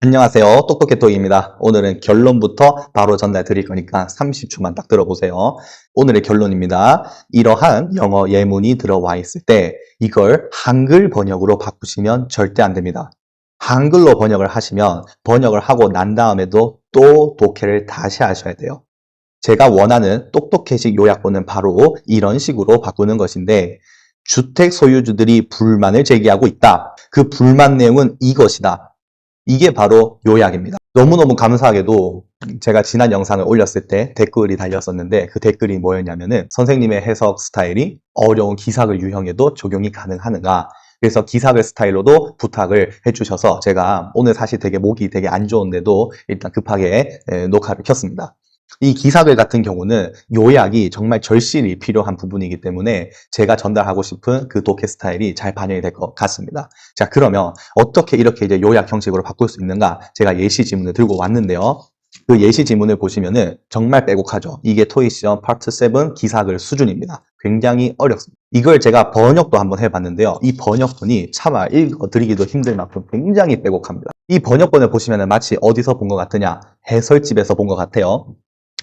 안녕하세요. 똑똑해토익입니다. 오늘은 결론부터 바로 전달 드릴 거니까 30초만 딱 들어보세요. 오늘의 결론입니다. 이러한 영어 예문이 들어와 있을 때 이걸 한글 번역으로 바꾸시면 절대 안 됩니다. 한글로 번역을 하시면 번역을 하고 난 다음에도 또 독해를 다시 하셔야 돼요. 제가 원하는 똑똑해식 요약본은 바로 이런 식으로 바꾸는 것인데 주택 소유주들이 불만을 제기하고 있다. 그 불만 내용은 이것이다. 이게 바로 요약입니다. 너무너무 감사하게도 제가 지난 영상을 올렸을 때 댓글이 달렸었는데 그 댓글이 뭐였냐면은 선생님의 해석 스타일이 어려운 기사글 유형에도 적용이 가능하는가, 그래서 기사글 스타일로도 부탁을 해주셔서 제가 오늘 사실 목이 되게 안 좋은데도 일단 급하게 녹화를 켰습니다. 이 기사글 같은 경우는 요약이 정말 절실히 필요한 부분이기 때문에 제가 전달하고 싶은 그 독해 스타일이 잘 반영이 될 것 같습니다. 자, 그러면 어떻게 이렇게 이제 요약 형식으로 바꿀 수 있는가? 제가 예시 지문을 들고 왔는데요. 그 예시 지문을 보시면은 정말 빼곡하죠. 이게 토익 시험 파트 7 기사글 수준입니다. 굉장히 어렵습니다. 이걸 제가 번역도 한번 해봤는데요. 이 번역본이 차마 읽어드리기도 힘들 만큼 굉장히 빼곡합니다. 이 번역본을 보시면은 마치 어디서 본 것 같으냐? 해설집에서 본 것 같아요.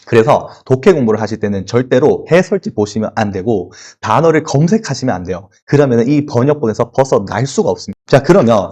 그래서 독해 공부를 하실 때는 절대로 해설집 보시면 안 되고 단어를 검색하시면 안 돼요. 그러면 이 번역본에서 벗어날 수가 없습니다. 자, 그러면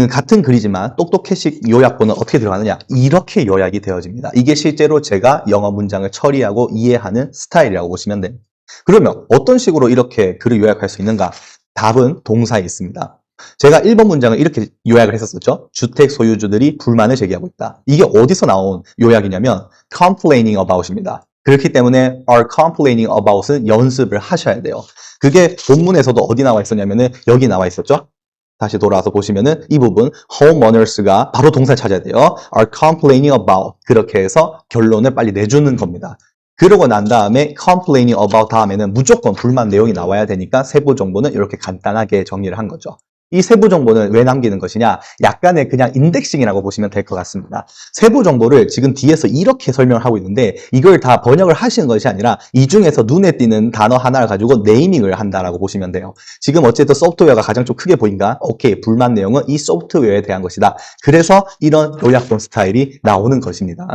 같은 글이지만 똑똑해식 요약본은 어떻게 들어가느냐? 이렇게 요약이 되어집니다. 이게 실제로 제가 영어 문장을 처리하고 이해하는 스타일이라고 보시면 됩니다. 그러면 어떤 식으로 이렇게 글을 요약할 수 있는가? 답은 동사에 있습니다. 제가 1번 문장을 이렇게 요약을 했었죠. 주택 소유주들이 불만을 제기하고 있다. 이게 어디서 나온 요약이냐면 complaining about입니다. 그렇기 때문에 are complaining about은 연습을 하셔야 돼요. 그게 본문에서도 어디 나와 있었냐면은 여기 나와 있었죠. 다시 돌아와서 보시면은 이 부분 homeowners가 바로 동사를 찾아야 돼요. are complaining about. 그렇게 해서 결론을 빨리 내주는 겁니다. 그러고 난 다음에 complaining about 다음에는 무조건 불만 내용이 나와야 되니까 세부 정보는 이렇게 간단하게 정리를 한 거죠. 이 세부 정보는 왜 남기는 것이냐? 약간의 그냥 인덱싱이라고 보시면 될 것 같습니다. 세부 정보를 지금 뒤에서 이렇게 설명을 하고 있는데 이걸 다 번역을 하시는 것이 아니라 이 중에서 눈에 띄는 단어 하나를 가지고 네이밍을 한다라고 보시면 돼요. 지금 어쨌든 소프트웨어가 가장 좀 크게 보인가? 오케이, 불만 내용은 이 소프트웨어에 대한 것이다. 그래서 이런 요약본 스타일이 나오는 것입니다.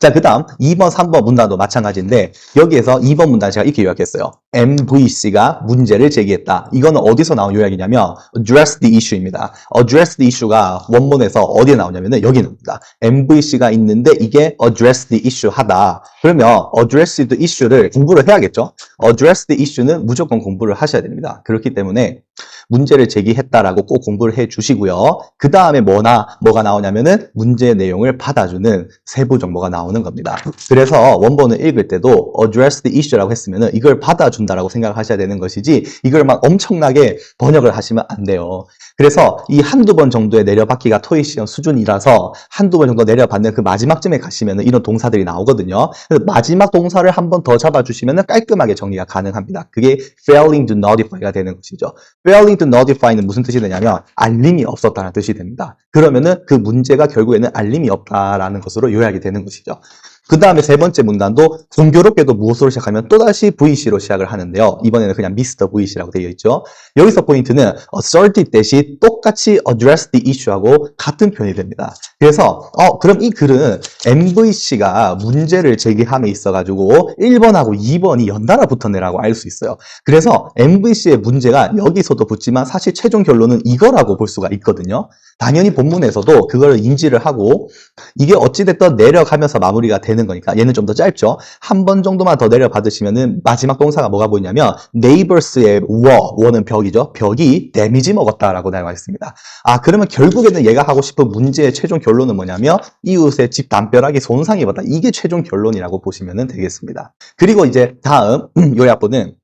자, 그 다음 2번, 3번 문단도 마찬가지인데 여기에서 2번 문단 제가 이렇게 요약했어요. MVC가 문제를 제기했다. 이거는 어디서 나온 요약이냐면 address the issue입니다. address the issue가 원문에서 어디에 나오냐면 여기 나옵니다. MVC가 있는데 이게 address the issue 하다. 그러면 address the issue를 공부를 해야겠죠. address the issue는 무조건 공부를 하셔야 됩니다. 그렇기 때문에 문제를 제기했다라고 꼭 공부를 해 주시고요. 그 다음에 뭐가 나오냐면은 문제 내용을 받아주는 세부 정보가 나오는 겁니다. 그래서 원본을 읽을 때도 address the issue라고 했으면은 이걸 받아준다라고 생각을 하셔야 되는 것이지 이걸 막 엄청나게 번역을 하시면 안 돼요. 그래서 이 한두 번 정도의 내려받기가 토익 시험 수준이라서 한두 번 정도 내려받는 그 마지막쯤에 가시면은 이런 동사들이 나오거든요. 그래서 마지막 동사를 한 번 더 잡아주시면은 깔끔하게 정리가 가능합니다. 그게 failing to notify가 되는 것이죠. failing to notify는 무슨 뜻이 되냐면 알림이 없었다는 뜻이 됩니다. 그러면은 그 문제가 결국에는 알림이 없다라는 것으로 요약이 되는 것이죠. 그 다음에 세 번째 문단도 공교롭게도 무엇으로 시작하면 또다시 VC로 시작을 하는데요. 이번에는 그냥 Mr. VC라고 되어 있죠. 여기서 포인트는 asserted 대시 똑같이 address the issue하고 같은 표현이 됩니다. 그래서 그럼 이 글은 MVC가 문제를 제기함에 있어가지고 1번하고 2번이 연달아 붙었네라고 알 수 있어요. 그래서 MVC의 문제가 여기서도 붙지만 사실 최종 결론은 이거라고 볼 수가 있거든요. 당연히 본문에서도 그걸 인지를 하고 이게 어찌됐든 내려가면서 마무리가 되는 거니까 얘는 좀 더 짧죠. 한 번 정도만 더 내려받으시면은 마지막 동사가 뭐가 보이냐면 neighbors의 wall은 벽이죠. 벽이 데미지 먹었다라고 나와 있습니다. 그러면 결국에는 얘가 하고 싶은 문제의 최종 결론은 뭐냐면 이웃의 집 담벼락이 손상이 입었다. 이게 최종 결론이라고 보시면 되겠습니다. 그리고 이제 다음 요약본은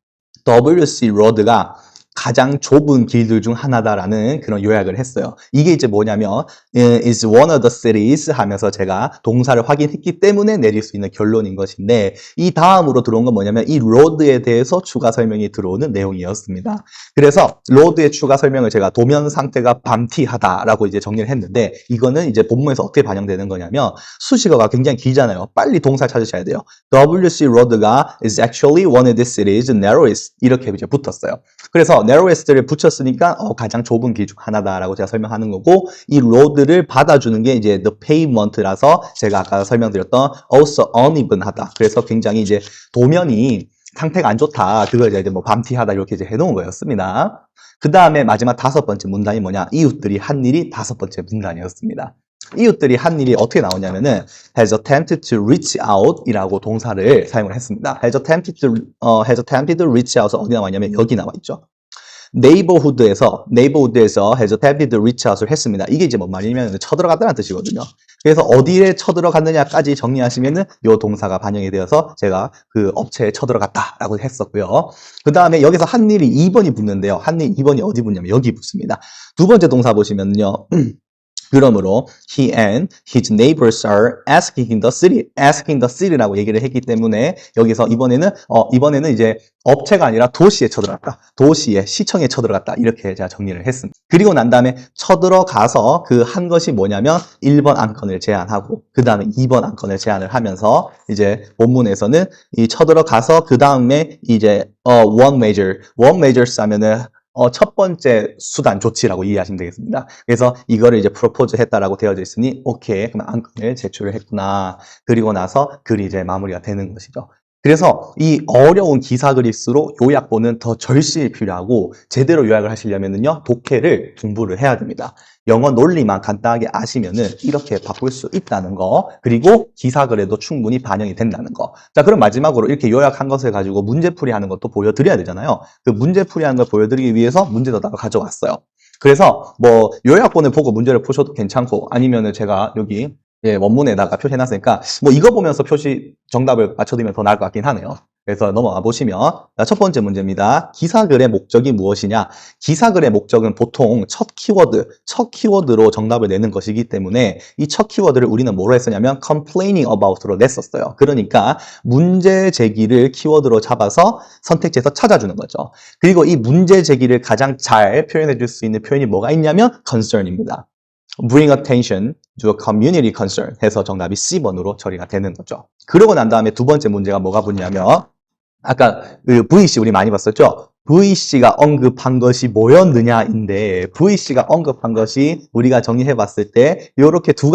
WC 로드가 가장 좁은 길들 중 하나다라는 그런 요약을 했어요. 이게 이제 뭐냐면 is one of the cities 하면서 제가 동사를 확인했기 때문에 내릴 수 있는 결론인 것인데 이 다음으로 들어온 건 뭐냐면 이 로드에 대해서 추가 설명이 들어오는 내용이었습니다. 그래서 로드의 추가 설명을 제가 도면 상태가 밤티하다라고 이제 정리를 했는데 이거는 이제 본문에서 어떻게 반영되는 거냐면 수식어가 굉장히 길잖아요. 빨리 동사 찾으셔야 돼요. WC 로드가 is actually one of the cities narrowest 이렇게 이제 붙었어요. 그래서 그렇죠. narrowest를 붙였으니까 가장 좁은 길 중 하나다라고 제가 설명하는 거고 이 road를 받아주는 게 이제 the pavement라서 제가 아까 설명드렸던 also uneven하다. 그래서 굉장히 이제 도면이 상태가 안 좋다. 그걸 이제 뭐 밤티하다 이렇게 이제 해놓은 거였습니다. 그 다음에 마지막 5번째 문단이 뭐냐? 이웃들이 한 일이 5번째 문단이었습니다. 이웃들이 한 일이 어떻게 나오냐면은 has attempted to reach out 이라고 동사를 사용을 했습니다. has attempted to reach out은 어디 나와 있냐면 여기 나와 있죠. neighborhood에서 has attempted to reach out을 했습니다. 이게 이제 뭔 말이냐면 쳐들어갔다는 뜻이거든요. 그래서 어디에 쳐들어갔느냐까지 정리하시면은 요 동사가 반영이 되어서 제가 그 업체에 쳐들어갔다라고 했었고요. 그 다음에 여기서 한 일이 2번이 붙는데요. 한 일 2번이 어디 붙냐면 여기 붙습니다. 두 번째 동사 보시면요. 그러므로 he and his neighbors are asking the city라고 얘기를 했기 때문에 여기서 이번에는 이제 업체가 아니라 도시에 쳐들어갔다. 도시에 시청에 쳐들어갔다. 이렇게 제가 정리를 했습니다. 그리고 난 다음에 쳐들어가서 그 한 것이 뭐냐면 1번 안건을 제안하고 그 다음에 2번 안건을 제안을 하면서 이제 본문에서는 이 쳐들어가서 그 다음에 이제 one measures 하면은 첫 번째 수단 조치라고 이해하시면 되겠습니다. 그래서 이거를 이제 프로포즈 했다라고 되어져 있으니 오케이 그럼 안건을 제출을 했구나. 그리고 나서 글이 이제 마무리가 되는 것이죠. 그래서 이 어려운 기사글일수록 요약본은 더 절실히 필요하고 제대로 요약을 하시려면은요 독해를 공부를 해야 됩니다. 영어 논리만 간단하게 아시면은 이렇게 바꿀 수 있다는 거, 그리고 기사글에도 충분히 반영이 된다는 거. 자, 그럼 마지막으로 이렇게 요약한 것을 가지고 문제풀이 하는 것도 보여드려야 되잖아요. 그 문제풀이 하는 걸 보여드리기 위해서 문제도다가 가져왔어요. 그래서 뭐 요약본을 보고 문제를 푸셔도 괜찮고 아니면은 제가 여기 원문에다가 표시해놨으니까 뭐 이거 보면서 정답을 맞춰드리면 더 나을 것 같긴 하네요. 그래서 넘어가 보시면 첫 번째 문제입니다. 기사글의 목적이 무엇이냐? 기사글의 목적은 보통 첫 키워드로 정답을 내는 것이기 때문에 이 첫 키워드를 우리는 뭐로 했었냐면 complaining about로 냈었어요. 그러니까 문제 제기를 키워드로 잡아서 선택지에서 찾아주는 거죠. 그리고 이 문제 제기를 가장 잘 표현해 줄 수 있는 표현이 뭐가 있냐면 concern입니다. bring attention to a community concern 해서 정답이 C번으로 처리가 되는 거죠. 그러고 난 다음에 두 번째 문제가 뭐가 붙냐면 아까 그 VC 우리 많이 봤었죠? VC가 언급한 것이 뭐였느냐인데 VC가 언급한 것이 우리가 정리해 봤을 때 이렇게 두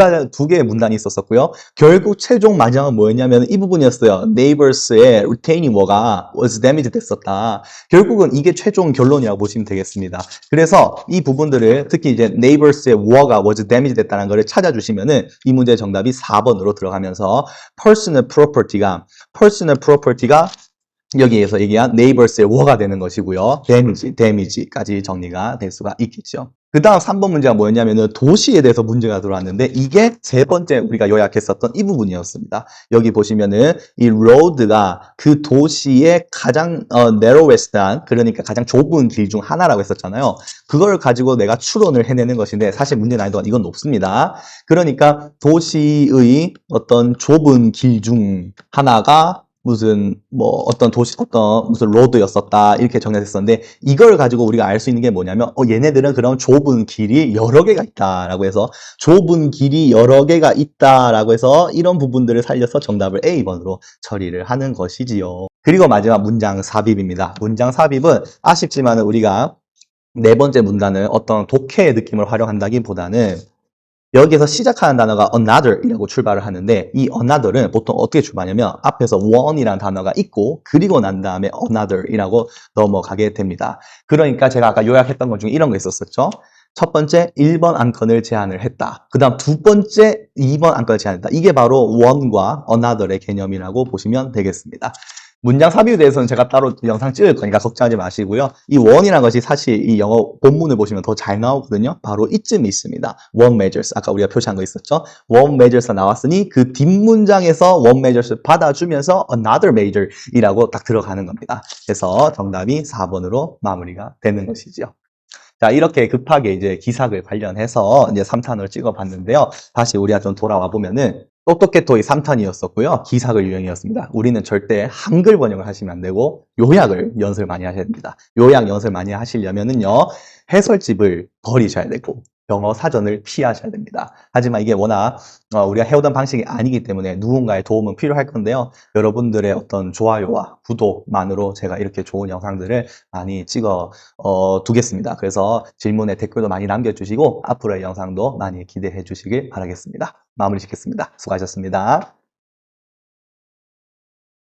개의 문단이 있었었고요. 결국 최종 마지막은 뭐였냐면 이 부분이었어요. Neighbors의 retaining wall가 was damaged 됐었다. 결국은 이게 최종 결론이라고 보시면 되겠습니다. 그래서 이 부분들을 특히 이제 Neighbors의 wall가 was damaged 됐다는 것을 찾아주시면은 이 문제의 정답이 4번으로 들어가면서 personal property가 여기에서 얘기한 neighbors의 war가 되는 것이고요. damage까지 정리가 될 수가 있겠죠. 그 다음 3번 문제가 뭐였냐면은 도시에 대해서 문제가 들어왔는데 이게 세 번째 우리가 요약했었던 이 부분이었습니다. 여기 보시면은 이 road가 그 도시의 가장 narrowest한 그러니까 가장 좁은 길 중 하나라고 했었잖아요. 그걸 가지고 내가 추론을 해내는 것인데 사실 문제 난이도가 이건 높습니다. 그러니까 도시의 어떤 좁은 길 중 하나가 무슨 로드였었다 이렇게 정리했었는데 이걸 가지고 우리가 알 수 있는 게 뭐냐면 얘네들은 그런 좁은 길이 여러 개가 있다라고 해서 좁은 길이 여러 개가 있다라고 해서 이런 부분들을 살려서 정답을 A번으로 처리를 하는 것이지요. 그리고 마지막 문장 삽입입니다. 문장 삽입은 아쉽지만 우리가 네 번째 문단을 어떤 독해의 느낌을 활용한다기보다는 여기에서 시작하는 단어가 another이라고 출발을 하는데 이 another은 보통 어떻게 출발하냐면 앞에서 one이라는 단어가 있고 그리고 난 다음에 another이라고 넘어가게 됩니다. 그러니까 제가 아까 요약했던 것 중에 이런 거 있었었죠. 첫 번째 1번 안건을 제안을 했다. 그 다음 두 번째 2번 안건을 제안했다. 이게 바로 one과 another의 개념이라고 보시면 되겠습니다. 문장 삽입에 대해서는 제가 따로 영상 찍을 거니까 걱정하지 마시고요. 이 one이라는 것이 사실 이 영어 본문을 보시면 더 잘 나오거든요. 바로 이쯤에 있습니다. one measures. 아까 우리가 표시한 거 있었죠? one measures가 나왔으니 그 뒷문장에서 one measures 받아주면서 another measure이라고 딱 들어가는 겁니다. 그래서 정답이 4번으로 마무리가 되는 것이죠. 자, 이렇게 급하게 이제 기사글 관련해서 이제 3탄을 찍어봤는데요. 다시 우리가 좀 돌아와 보면은 똑똑해 토익 3탄이었었고요. 기사글 유형이었습니다. 우리는 절대 한글 번역을 하시면 안 되고 요약을 연습을 많이 하셔야 됩니다. 요약 연습을 많이 하시려면은요. 해설집을 버리셔야 되고 영어 사전을 피하셔야 됩니다. 하지만 이게 워낙 우리가 해오던 방식이 아니기 때문에 누군가의 도움은 필요할 건데요. 여러분들의 어떤 좋아요와 구독만으로 제가 이렇게 좋은 영상들을 많이 찍어 두겠습니다. 그래서 질문에 댓글도 많이 남겨주시고 앞으로의 영상도 많이 기대해 주시길 바라겠습니다. 마무리 짓겠습니다. 수고하셨습니다.